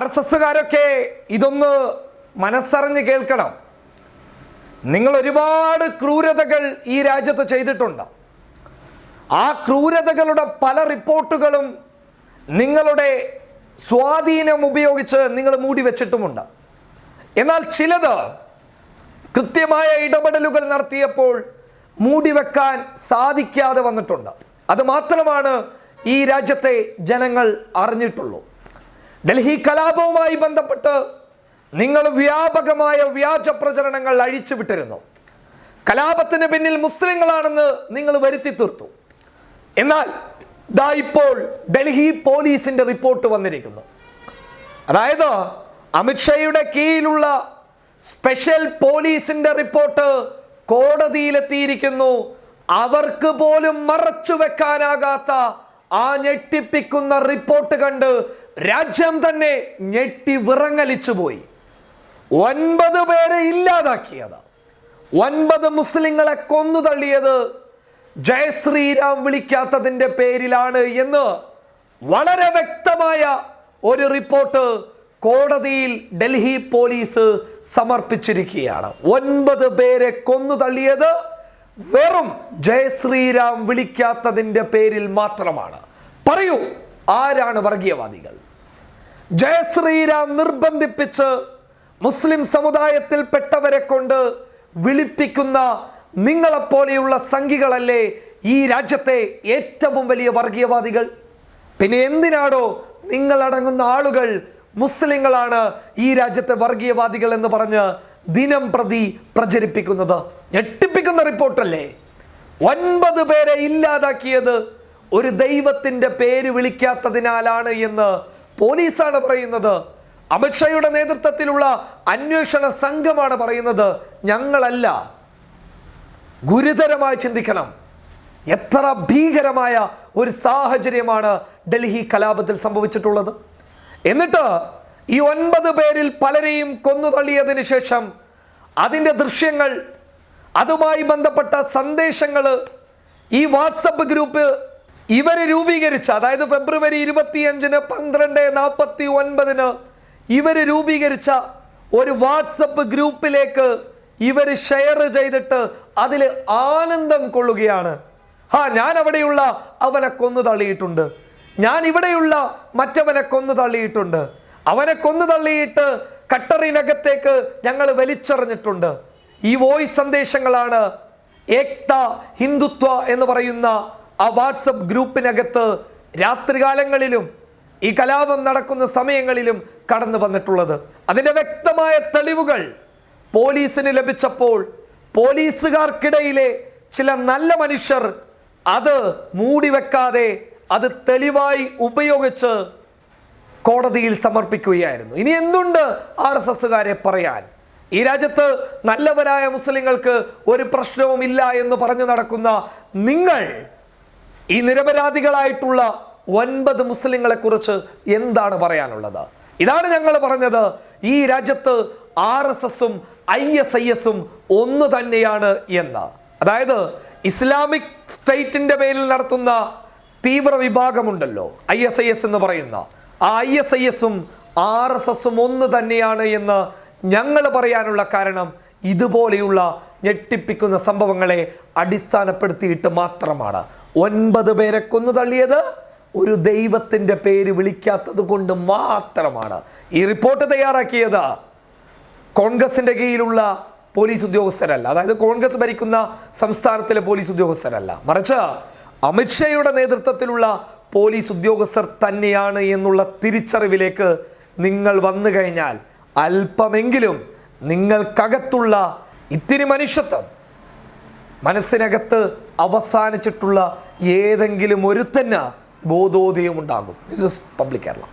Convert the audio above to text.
RSSകാരൊക്കെ ഇതൊന്ന് മനസ്സറിഞ്ഞ് കേൾക്കണം. നിങ്ങൾ ഒരുപാട് ക്രൂരതകൾ ഈ രാജ്യത്ത് ചെയ്തിട്ടുണ്ട്. ആ ക്രൂരതകളുടെ പല റിപ്പോർട്ടുകളും നിങ്ങളുടെ സ്വാധീനം ഉപയോഗിച്ച് നിങ്ങൾ മൂടി വെച്ചിട്ടുമുണ്ട്. എന്നാൽ ചിലത് കൃത്യമായ ഇടപെടലുകൾ നടത്തിയപ്പോൾ മൂടിവെക്കാൻ സാധിക്കാതെ വന്നിട്ടുണ്ട്. അത് മാത്രമാണ് ഈ രാജ്യത്തെ ജനങ്ങൾ അറിഞ്ഞിട്ടുള്ളൂ. ഡൽഹി കലാപവുമായി ബന്ധപ്പെട്ട് നിങ്ങൾ വ്യാപകമായ വ്യാജ പ്രചരണങ്ങൾ അഴിച്ചുവിട്ടിരുന്നു. കലാപത്തിന് പിന്നിൽ മുസ്ലിങ്ങളാണെന്ന് നിങ്ങൾ വരുത്തി തീർത്തു. എന്നാൽ ദാ ഇപ്പോൾ ഡൽഹി പോലീസിന്റെ റിപ്പോർട്ട് വന്നിരിക്കുന്നു. അതായത് അമിത്ഷായുടെ കീഴിലുള്ള സ്പെഷ്യൽ പോലീസിന്റെ റിപ്പോർട്ട് കോടതിയിലെത്തിയിരിക്കുന്നു. അവർക്ക് പോലും മറച്ചു വെക്കാനാകാത്ത ആ ഞെട്ടിപ്പിക്കുന്ന റിപ്പോർട്ട് കണ്ട് രാജ്യം തന്നെ ഞെട്ടി വിറങ്ങലിച്ചു പോയി. 9 പേരെ ഇല്ലാതാക്കിയത്, 9 മുസ്ലിങ്ങളെ കൊന്നു തള്ളിയത് ജയ ശ്രീരാം വിളിക്കാത്തതിന്റെ പേരിലാണ് എന്ന് വളരെ വ്യക്തമായ ഒരു റിപ്പോർട്ട് കോടതിയിൽ ഡൽഹി പോലീസ് സമർപ്പിച്ചിരിക്കുകയാണ്. 9 പേരെ കൊന്നു തള്ളിയത് വെറും ജയ ശ്രീരാം വിളിക്കാത്തതിന്റെ പേരിൽ മാത്രമാണ്. പറയൂ, ആരാണ് വർഗീയവാദികൾ? ജയ ശ്രീരാം നിർബന്ധിപ്പിച്ച് മുസ്ലിം സമുദായത്തിൽപ്പെട്ടവരെ കൊണ്ട് വിളിപ്പിക്കുന്ന നിങ്ങളെപ്പോലെയുള്ള സംഘികളല്ലേ ഈ രാജ്യത്തെ ഏറ്റവും വലിയ വർഗീയവാദികൾ? പിന്നെ എന്തിനാണോ നിങ്ങളടങ്ങുന്ന ആളുകൾ മുസ്ലിങ്ങളാണ് ഈ രാജ്യത്തെ വർഗീയവാദികൾ എന്ന് പറഞ്ഞ് ദിനം പ്രതി പ്രചരിപ്പിക്കുന്നത്? ഞെട്ടിപ്പിക്കുന്ന റിപ്പോർട്ടല്ലേ. 9 പേരെ ഇല്ലാതാക്കിയത് ഒരു ദൈവത്തിന്റെ പേര് വിളിക്കാത്തതിനാലാണ് എന്ന് പോലീസാണ് പറയുന്നത്. അമിത്ഷായുടെ നേതൃത്വത്തിലുള്ള അന്വേഷണ സംഘമാണ് പറയുന്നത്, ഞങ്ങളല്ല. ഗുരുതരമായി ചിന്തിക്കണം. എത്ര ഭീകരമായ ഒരു സാഹചര്യമാണ് ഡൽഹി കലാപത്തിൽ സംഭവിച്ചിട്ടുള്ളത്. എന്നിട്ട് ഈ 9 പേരിൽ പലരെയും കൊന്നു തള്ളിയതിന് ശേഷം അതിൻ്റെ ദൃശ്യങ്ങൾ, അതുമായി ബന്ധപ്പെട്ട സന്ദേശങ്ങൾ, ഈ വാട്സപ്പ് ഗ്രൂപ്പ് ഇവര് രൂപീകരിച്ച, അതായത് ഫെബ്രുവരി 25-ന് 12:49 ഇവര് രൂപീകരിച്ച ഒരു വാട്സപ്പ് ഗ്രൂപ്പിലേക്ക് ഇവർ ഷെയർ ചെയ്തിട്ട് അതിൽ ആനന്ദം കൊള്ളുകയാണ്. ഞാൻ അവിടെയുള്ള അവനെ കൊന്നു തള്ളിയിട്ടുണ്ട്, ഞാൻ ഇവിടെയുള്ള മറ്റവനെ കൊന്നു തള്ളിയിട്ടുണ്ട്, അവനെ കൊന്നു തള്ളിയിട്ട് കട്ടറിനകത്തേക്ക് ഞങ്ങൾ വലിച്ചെറിഞ്ഞിട്ടുണ്ട്. ഈ വോയിസ് സന്ദേശങ്ങളാണ് ഏക്ത ഹിന്ദുത്വ എന്ന് പറയുന്ന ആ വാട്സപ്പ് ഗ്രൂപ്പിനകത്ത് രാത്രികാലങ്ങളിലും ഈ കലാപം നടക്കുന്ന സമയങ്ങളിലും കടന്നു വന്നിട്ടുള്ളത്. അതിൻ്റെ വ്യക്തമായ തെളിവുകൾ പോലീസിന് ലഭിച്ചപ്പോൾ പോലീസുകാർക്കിടയിലെ ചില നല്ല മനുഷ്യർ അത് മൂടിവെക്കാതെ അത് തെളിവായി ഉപയോഗിച്ച് കോടതിയിൽ സമർപ്പിക്കുകയായിരുന്നു. ഇനി എന്തുണ്ട് RSSകാരെ പറയാൻ? ഈ രാജ്യത്ത് നല്ലവരായ മുസ്ലിങ്ങൾക്ക് ഒരു പ്രശ്നവുമില്ല എന്ന് പറഞ്ഞു നടക്കുന്ന നിങ്ങൾ ഈ നിരപരാധികളായിട്ടുള്ള 9 മുസ്ലിങ്ങളെ കുറിച്ച് എന്താണ് പറയാനുള്ളത്? ഇതാണ് ഞങ്ങൾ പറഞ്ഞത്. ഈ രാജ്യത്ത് RSSും ISISും ഒന്ന് തന്നെയാണ് എന്ന്. അതായത് ഇസ്ലാമിക് സ്റ്റേറ്റിന്റെ പേരിൽ നടത്തുന്ന തീവ്ര വിഭാഗമുണ്ടല്ലോ, ISIS എന്ന് പറയുന്ന, ആ ISISും RSSും ഒന്ന് തന്നെയാണ് എന്ന് ഞങ്ങൾ പറയാനുള്ള കാരണം ഇതുപോലെയുള്ള ഞെട്ടിപ്പിക്കുന്ന സംഭവങ്ങളെ അടിസ്ഥാനപ്പെടുത്തിയിട്ട് മാത്രമാണ്. 9 പേരെ കൊന്നു തള്ളിയത് ഒരു ദൈവത്തിന്റെ പേര് വിളിക്കാത്തത് കൊണ്ട് മാത്രമാണ്. ഈ റിപ്പോർട്ട് തയ്യാറാക്കിയത് കോൺഗ്രസിന്റെ കീഴിലുള്ള പോലീസ് ഉദ്യോഗസ്ഥരല്ല, അതായത് കോൺഗ്രസ് ഭരിക്കുന്ന സംസ്ഥാനത്തിലെ പോലീസ് ഉദ്യോഗസ്ഥരല്ല, മറിച്ച് അമിത്ഷായുടെ നേതൃത്വത്തിലുള്ള പോലീസ് ഉദ്യോഗസ്ഥർ തന്നെയാണ് എന്നുള്ള തിരിച്ചറിവിലേക്ക് നിങ്ങൾ വന്നു കഴിഞ്ഞാൽ അല്പമെങ്കിലും നിങ്ങൾക്കകത്തുള്ള ഇത്തിരി മനുഷ്യത്വം, മനസ്സിനകത്ത് അവസാനിച്ചിട്ടുള്ള ഏതെങ്കിലും ഒരുത്തന്നെ ബോധോദയം ഉണ്ടാകും. This is public Kerala.